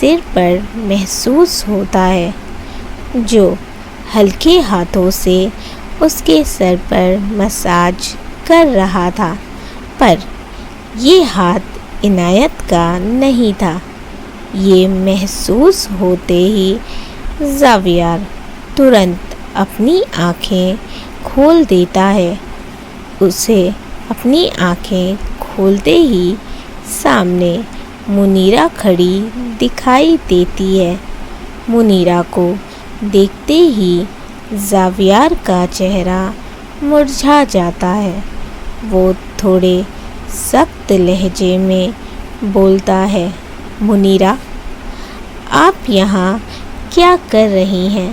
سر پر محسوس ہوتا ہے، جو ہلکے ہاتھوں سے اس کے سر پر مساج کر رہا تھا، پر یہ ہاتھ عنایت کا نہیں تھا۔ یہ محسوس ہوتے ہی زاویار ترنت اپنی آنکھیں کھول دیتا ہے۔ اسے اپنی آنکھیں کھولتے ہی سامنے منیرا کھڑی دکھائی دیتی ہے۔ منیرا کو دیکھتے ہی زاویار کا چہرہ مرجھا جاتا ہے۔ وہ تھوڑے سخت لہجے میں بولتا ہے، منیرا، آپ یہاں کیا کر رہی ہیں؟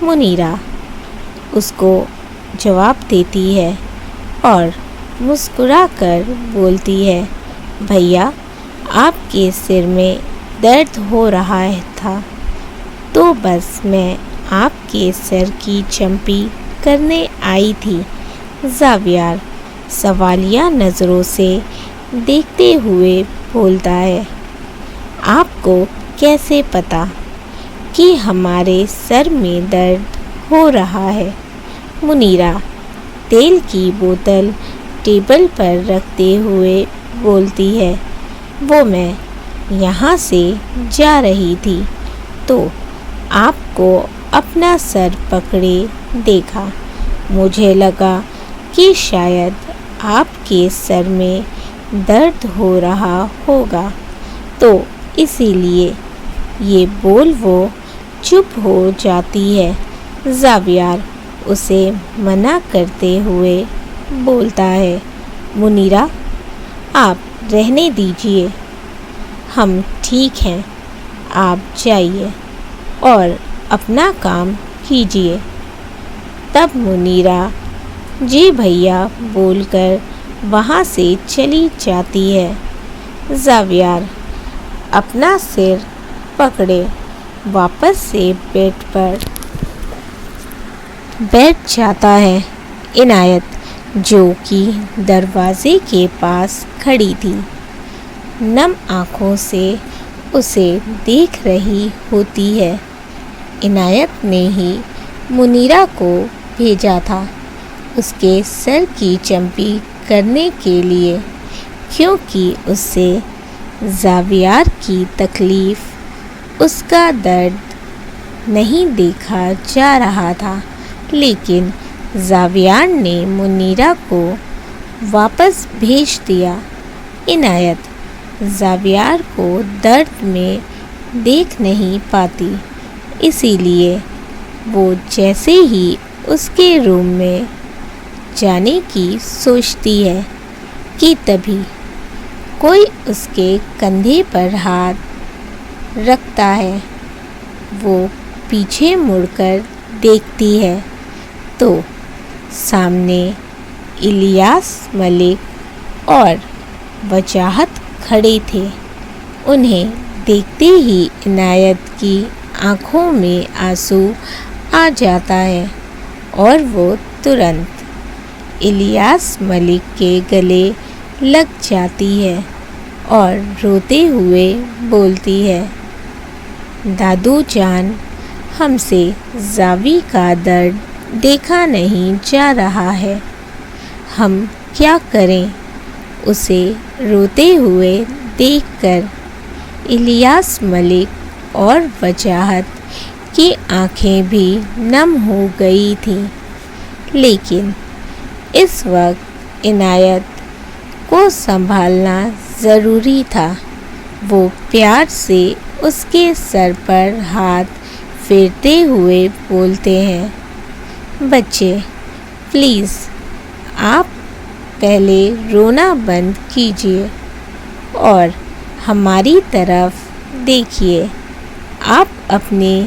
منیرا اس کو جواب دیتی ہے اور مسکرا کر بولتی ہے، بھیا، آپ کے سر میں درد ہو رہا تھا تو بس میں آپ کے سر کی چمپی کرنے آئی تھی۔ زاویار سوالیہ نظروں سے دیکھتے ہوئے بولتا ہے، آپ کو کیسے پتا کہ ہمارے سر میں درد ہو رہا ہے؟ منیرا تیل کی بوتل ٹیبل پر رکھتے ہوئے بولتی ہے، وہ میں یہاں سے جا رہی تھی تو آپ کو اپنا سر پکڑے دیکھا۔ مجھے لگا کہ شاید آپ کے سر میں درد ہو رہا ہوگا، تو اسی لیے یہ بول وہ چپ ہو جاتی ہے۔ زاویار اسے منع کرتے ہوئے بولتا ہے، منیرا، آپ رہنے دیجیے، ہم ٹھیک ہیں، آپ جائیے اور اپنا کام کیجیے۔ تب منیرا جی بھیا بول کر وہاں سے چلی جاتی ہے۔ زاویار اپنا سر پکڑے واپس سے بیڈ پر بیٹھ جاتا ہے۔ عنایت جو کہ دروازے کے پاس کھڑی تھی، نم آنکھوں سے اسے دیکھ رہی ہوتی ہے۔ عنایت نے ہی منیرا کو بھیجا تھا اس کے سر کی چمپی کرنے کے لیے، کیونکہ اس سے زاویار کی تکلیف، اس کا درد نہیں دیکھا جا رہا تھا، لیکن زاویار نے منیرا کو واپس بھیج دیا۔ عنایت زاویار کو درد میں دیکھ نہیں پاتی، اسی لیے وہ جیسے ہی اس کے روم میں جانے کی سوچتی ہے کہ تبھی کوئی اس کے کندھے پر ہاتھ رکھتا ہے۔ وہ پیچھے مڑ کر دیکھتی ہے تو سامنے الیاس ملک اور وجاہت کھڑے تھے۔ انہیں دیکھتے ہی عنایت کی آنکھوں میں آنسو آ جاتا ہے اور وہ ترنت الیاس ملک کے گلے لگ جاتی ہے اور روتے ہوئے بولتی ہے، دادو جان، ہم سے زاوی کا درد دیکھا نہیں جا رہا ہے، ہم کیا کریں؟ اسے روتے ہوئے دیکھ کر الیاس ملک اور وجاہت کی آنکھیں بھی نم ہو گئی تھیں، لیکن اس وقت عنایت کو سنبھالنا ضروری تھا۔ وہ پیار سے اس کے سر پر ہاتھ پھیرتے ہوئے بولتے ہیں، بچے، پلیز آپ پہلے رونا بند کیجیے اور ہماری طرف دیکھیے، آپ اپنے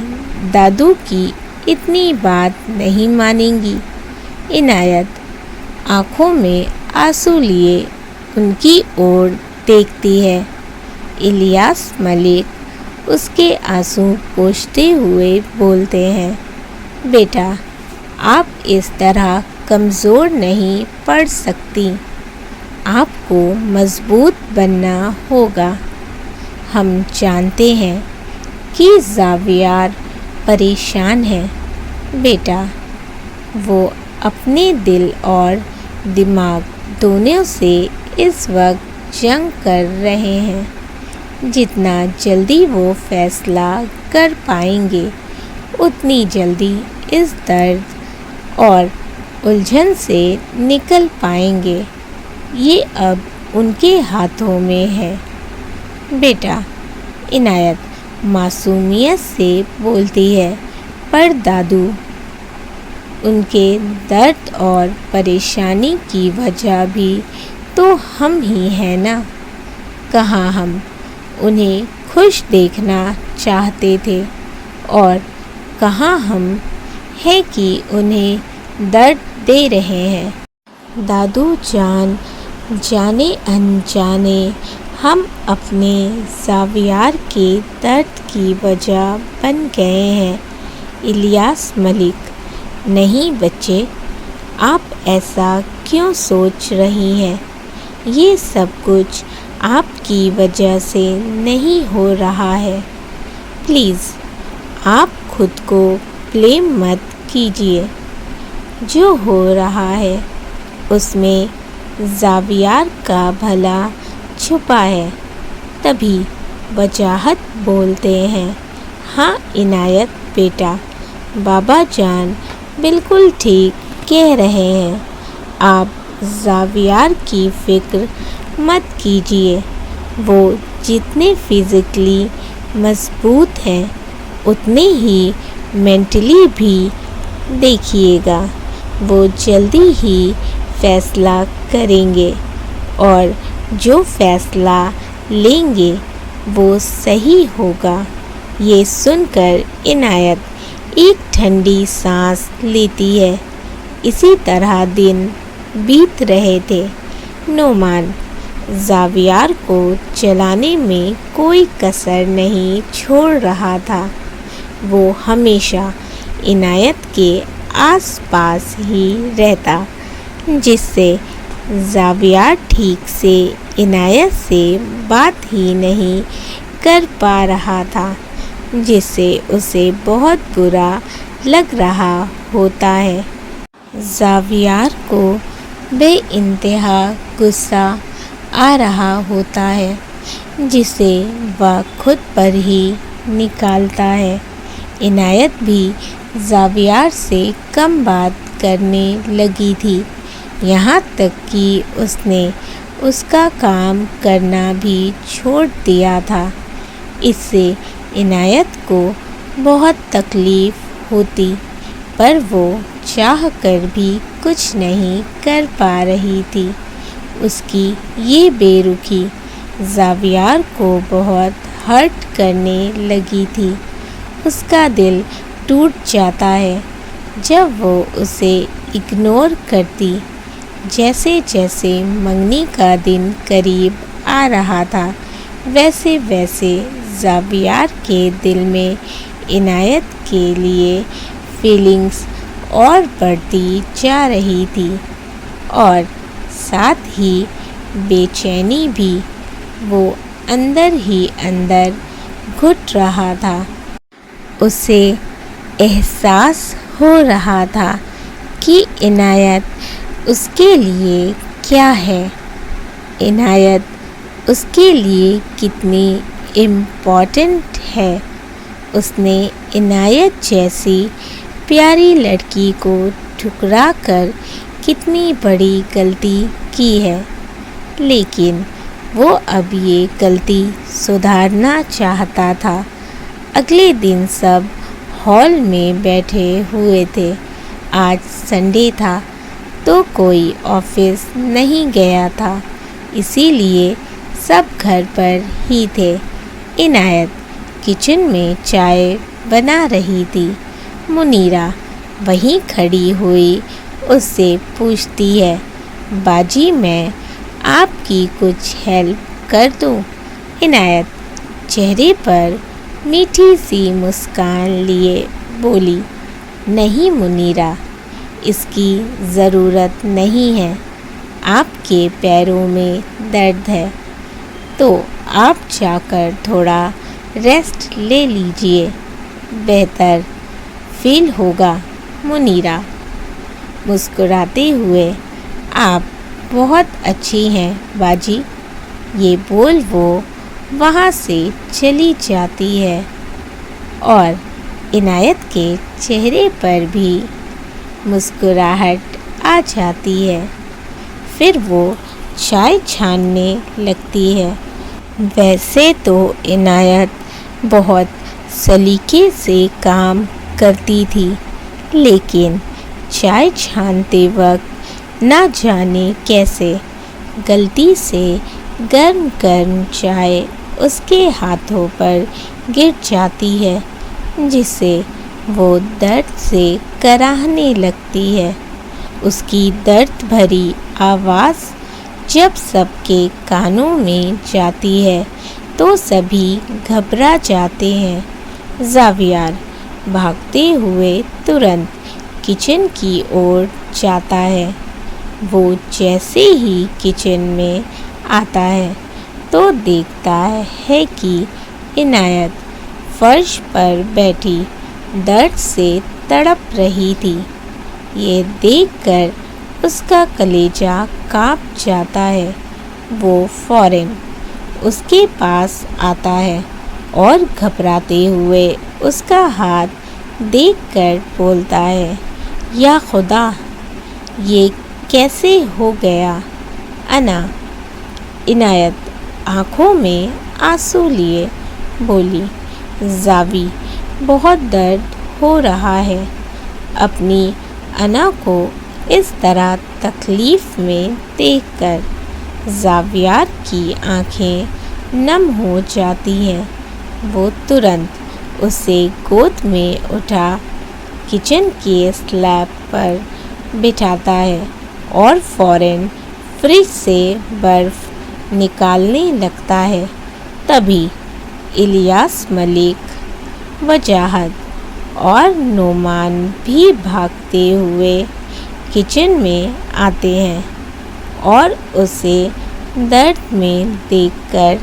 دادو کی اتنی بات نہیں مانیں گی۔ عنایت آنکھوں میں آنسو لیے ان کی اور دیکھتی ہے۔ الیاس ملک اس کے آنسو پوچھتے ہوئے بولتے ہیں، بیٹا، آپ اس طرح کمزور نہیں پڑ سکتی، آپ کو مضبوط بننا ہوگا، ہم جانتے ہیں کہ زاویار پریشان ہے بیٹا، وہ اپنے دل اور دماغ دونوں سے اس وقت جنگ کر رہے ہیں۔ جتنا جلدی وہ فیصلہ کر پائیں گے اتنی جلدی اس درد اور الجھن سے نکل پائیں گے۔ یہ اب ان کے ہاتھوں میں ہے۔ بیٹا، عنایت معصومیت سے بولتی ہے، پر دادو، ان کے درد اور پریشانی کی وجہ بھی تو ہم ہی ہیں نا۔ کہاں ہم انہیں خوش دیکھنا چاہتے تھے اور کہاں ہم ہیں کہ انہیں درد دے رہے ہیں۔ دادو جان، جانے انجانے ہم اپنے زاویار کے درد کی وجہ بن گئے ہیں۔ الیاس ملک: نہیں بچے، آپ ایسا کیوں سوچ رہی ہیں؟ یہ سب کچھ آپ کی وجہ سے نہیں ہو رہا ہے۔ پلیز آپ خود کو بلیم مت کیجیے۔ جو ہو رہا ہے اس میں زاویار کا بھلا چھپا ہے، تبھی وجاہت بولتے ہیں۔ ہاں عنایت بیٹا، بابا جان بالکل ٹھیک کہہ رہے ہیں۔ آپ زاویار کی فکر مت کیجیے۔ وہ جتنے فزیکلی مضبوط ہیں اتنے ہی مینٹلی بھی۔ دیکھیے گا وہ جلدی ہی فیصلہ کریں گے، اور جو فیصلہ لیں گے وہ صحیح ہوگا۔ یہ سن کر عنایت ایک ٹھنڈی سانس لیتی ہے۔ اسی طرح دن بیت رہے تھے۔ نعمان زاویار کو چلانے میں کوئی کسر نہیں چھوڑ رہا تھا۔ وہ ہمیشہ عنایت کے آس پاس ہی رہتا، جس سے زاویار ٹھیک سے عنایت سے بات ہی نہیں کر پا رہا تھا، جس سے اسے بہت برا لگ رہا ہوتا ہے۔ زاویار کو بے انتہا غصہ آ رہا ہوتا ہے، جسے وہ خود پر ہی نکالتا ہے۔ عنایت بھی زاویار سے کم بات کرنے لگی تھی، یہاں تک کہ اس نے اس کا کام کرنا بھی چھوڑ دیا تھا۔ اس سے عنایت کو بہت تکلیف ہوتی، پر وہ چاہ کر بھی کچھ نہیں کر پا رہی تھی۔ اس کی یہ بے رخی زاویار کو بہت ہرٹ کرنے لگی تھی۔ اس کا دل ٹوٹ جاتا ہے جب وہ اسے اگنور کرتی۔ جیسے جیسے منگنی کا دن قریب آ رہا تھا، ویسے ویسے زاویار کے دل میں عنایت کے لیے فیلنگز اور بڑھتی جا رہی تھی، اور ساتھ ہی بے چینی بھی۔ وہ اندر ہی اندر گھٹ رہا تھا۔ اسے احساس ہو رہا تھا کہ عنایت اس کے لیے کیا ہے، عنایت اس کے لیے کتنی امپورٹنٹ ہے۔ اس نے عنایت جیسی پیاری لڑکی کو ٹھکرا کر کتنی بڑی غلطی کی ہے، لیکن وہ اب یہ غلطی سدھارنا چاہتا تھا۔ اگلے دن سب ہال میں بیٹھے ہوئے تھے۔ آج سنڈے تھا تو کوئی آفس نہیں گیا تھا، اسی لیے سب گھر پر ہی تھے۔ عنایت کچن میں چائے بنا رہی تھی۔ منیرا وہیں کھڑی ہوئی اس سے پوچھتی ہے، باجی میں آپ کی کچھ ہیلپ کر دوں؟ عنایت چہرے پر میٹھی سی مسکان لیے بولی، نہیں منیرا، اس کی ضرورت نہیں ہے۔ آپ کے پیروں میں درد ہے تو آپ جا کر تھوڑا ریسٹ لے لیجئے، بہتر فیل ہوگا۔ منیرا مسکراتے ہوئے، آپ بہت اچھی ہیں باجی، یہ بول وہ وہاں سے چلی جاتی ہے اور عنایت کے چہرے پر بھی مسکراہٹ آ جاتی ہے۔ پھر وہ چائے چھاننے لگتی ہے۔ ویسے تو عنایت بہت سلیقے سے کام کرتی تھی، لیکن چائے چھانتے وقت نہ جانے کیسے غلطی سے گرم گرم چائے اس کے ہاتھوں پر گر جاتی ہے، جس سے وہ درد سے کراہنے لگتی ہے۔ اس کی درد بھری آواز جب سب کے کانوں میں جاتی ہے تو سبھی گھبرا جاتے ہیں۔ زاویار بھاگتے ہوئے ترنت کچن کی اور جاتا ہے۔ وہ جیسے ہی کچن میں آتا ہے تو دیکھتا ہے کہ عنایت فرش پر بیٹھی درد سے تڑپ رہی تھی۔ یہ دیکھ کر اس کا کلیجہ کانپ جاتا ہے۔ وہ فوراً اس کے پاس آتا ہے اور گھبراتے ہوئے اس کا ہاتھ دیکھ کر بولتا ہے، یا خدا، یہ کیسے ہو گیا؟ انا عنایت آنکھوں میں آنسو لیے بولی، زاوی بہت درد ہو رہا ہے۔ اپنی انا کو اس طرح تکلیف میں دیکھ کر زاویار کی آنکھیں نم ہو جاتی ہیں۔ وہ ترنت اسے گود میں اٹھا کچن کے سلیب پر بٹھاتا ہے اور فوراً فریج سے برف نکالنے لگتا ہے۔ تبھی الیاس ملک، وجاہت اور نعمان بھی بھاگتے ہوئے کچن میں آتے ہیں اور اسے درد میں دیکھ کر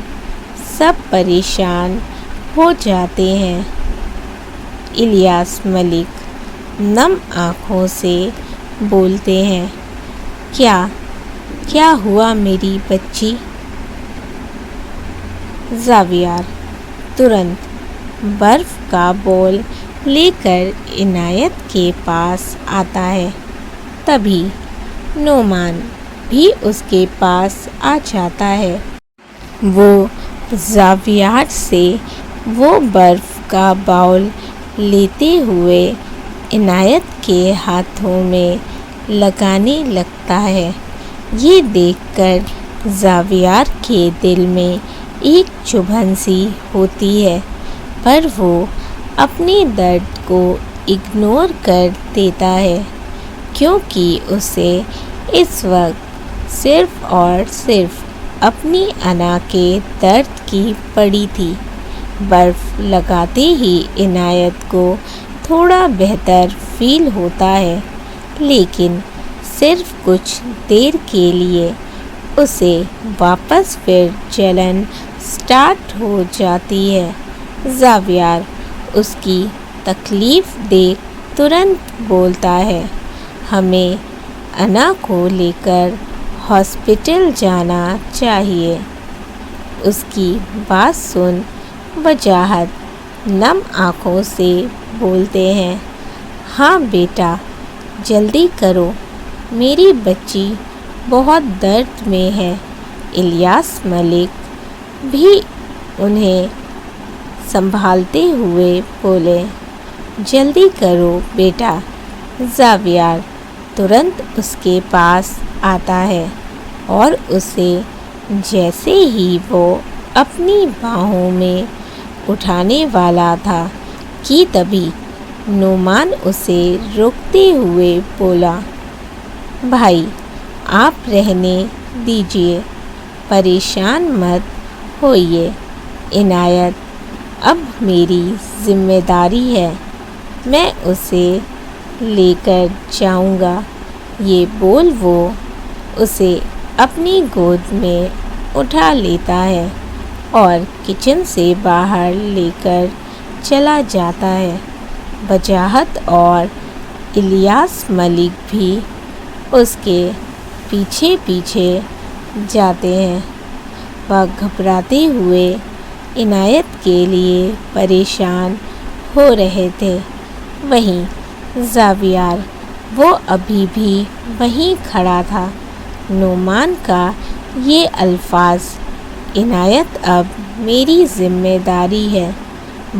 سب پریشان ہو جاتے ہیں۔ الیاس ملک نم آنکھوں سے بولتے ہیں، کیا ہوا میری بچی؟ زاویار ترنت برف کا بول لے کر عنایت کے پاس آتا ہے۔ تبھی نعمان بھی اس کے پاس آ جاتا ہے۔ وہ زاویار سے وہ برف کا باؤل لیتے ہوئے عنایت کے ہاتھوں میں لگانے لگتا ہے۔ یہ دیکھ کر زاویار کے دل میں ایک چبھن سی ہوتی ہے، پر وہ اپنے درد کو اگنور کر دیتا ہے، کیونکہ اسے اس وقت صرف اور صرف اپنی انا کے درد کی پڑی تھی۔ برف لگاتے ہی عنایت کو تھوڑا بہتر فیل ہوتا ہے، لیکن صرف کچھ دیر کے لیے اسے واپس پھر جلن سٹارٹ ہو جاتی ہے۔ زاویار اس کی تکلیف دیکھ ترنت بولتا ہے، ہمیں انا کو لے کر ہاسپٹل جانا چاہیے۔ اس کی بات سن وجاہت نم آنکھوں سے بولتے ہیں، ہاں بیٹا، جلدی کرو، میری بچی بہت درد میں ہے۔ الیاس ملک بھی انہیں سنبھالتے ہوئے بولے، جلدی کرو بیٹا۔ زاویار ترنت اس کے پاس آتا ہے اور اسے جیسے ہی وہ اپنی باہوں میں اٹھانے والا تھا کہ تبھی نعمان اسے روکتے ہوئے بولا، بھائی آپ رہنے دیجئے، پریشان مت ہوئیے، عنایت اب میری ذمہ داری ہے، میں اسے لے کر جاؤں گا۔ یہ بول وہ اسے اپنی گود میں اٹھا لیتا ہے اور کچن سے باہر لے کر چلا جاتا ہے۔ وجاہت اور الیاس ملک بھی اس کے پیچھے پیچھے جاتے ہیں۔ وہ گھبراتے ہوئے عنایت کے لیے پریشان ہو رہے تھے۔ وہیں زاویار، وہ ابھی بھی وہیں کھڑا تھا۔ نعمان کا یہ الفاظ عنایت اب میری ذمہ داری ہے،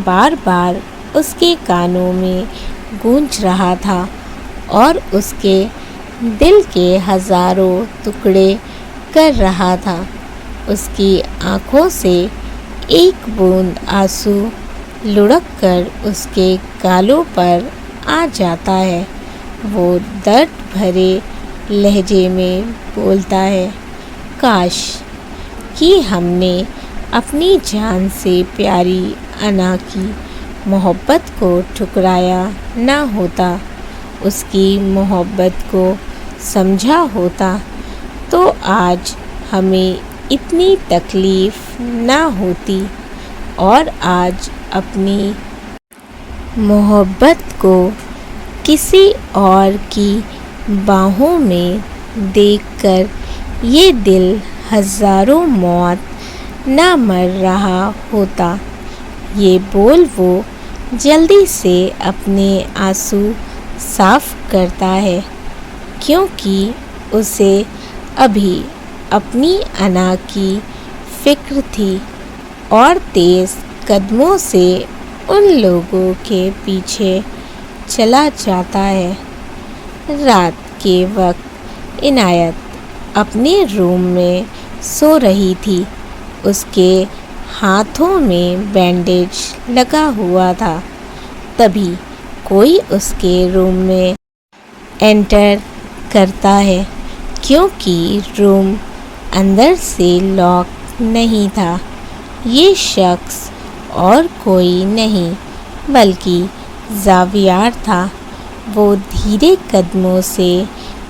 بار بار اس کے کانوں میں گونج رہا تھا اور اس کے دل کے ہزاروں ٹکڑے کر رہا تھا۔ اس کی آنکھوں سے ایک بوند آنسو لڑک کر اس کے گالوں پر آ جاتا ہے۔ وہ درد بھرے لہجے میں بولتا ہے، کاش کہ ہم نے اپنی جان سے پیاری انا کی محبت کو ٹھکرایا نہ ہوتا، اس کی محبت کو سمجھا ہوتا تو آج ہمیں اتنی تکلیف نہ ہوتی، اور آج اپنی محبت کو کسی اور کی باہوں میں دیکھ کر یہ دل ہزاروں موت نہ مر رہا ہوتا۔ یہ بول وہ جلدی سے اپنے آنسو صاف کرتا ہے، کیونکہ اسے ابھی اپنی انا کی فکر تھی، اور تیز قدموں سے ان لوگوں کے پیچھے چلا جاتا ہے۔ رات کے وقت عنایت اپنے روم میں سو رہی تھی۔ اس کے ہاتھوں میں بینڈیج لگا ہوا تھا۔ تبھی کوئی اس کے روم میں انٹر کرتا ہے، کیونکہ روم اندر سے لاک نہیں تھا۔ یہ شخص اور کوئی نہیں بلکہ زاویار تھا۔ وہ دھیرے قدموں سے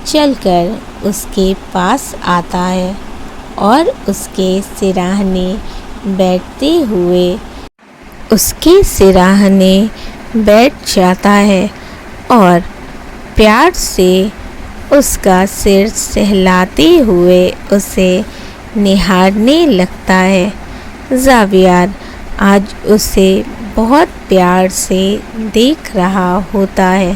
چل کر اس کے پاس آتا ہے اور اس کے سراہنے بیٹھ جاتا ہے اور پیار سے اس کا سر سہلاتے ہوئے اسے نہارنے لگتا ہے۔ زاویار آج اسے بہت پیار سے دیکھ رہا ہوتا ہے۔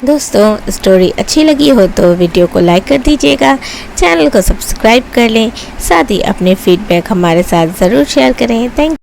دوستوں، اسٹوری اچھی لگی ہو تو ویڈیو کو لائک کر دیجیے گا، چینل کو سبسکرائب کر لیں، ساتھ ہی اپنے فیڈ بیک ہمارے ساتھ ضرور شیئر کریں۔ تھینک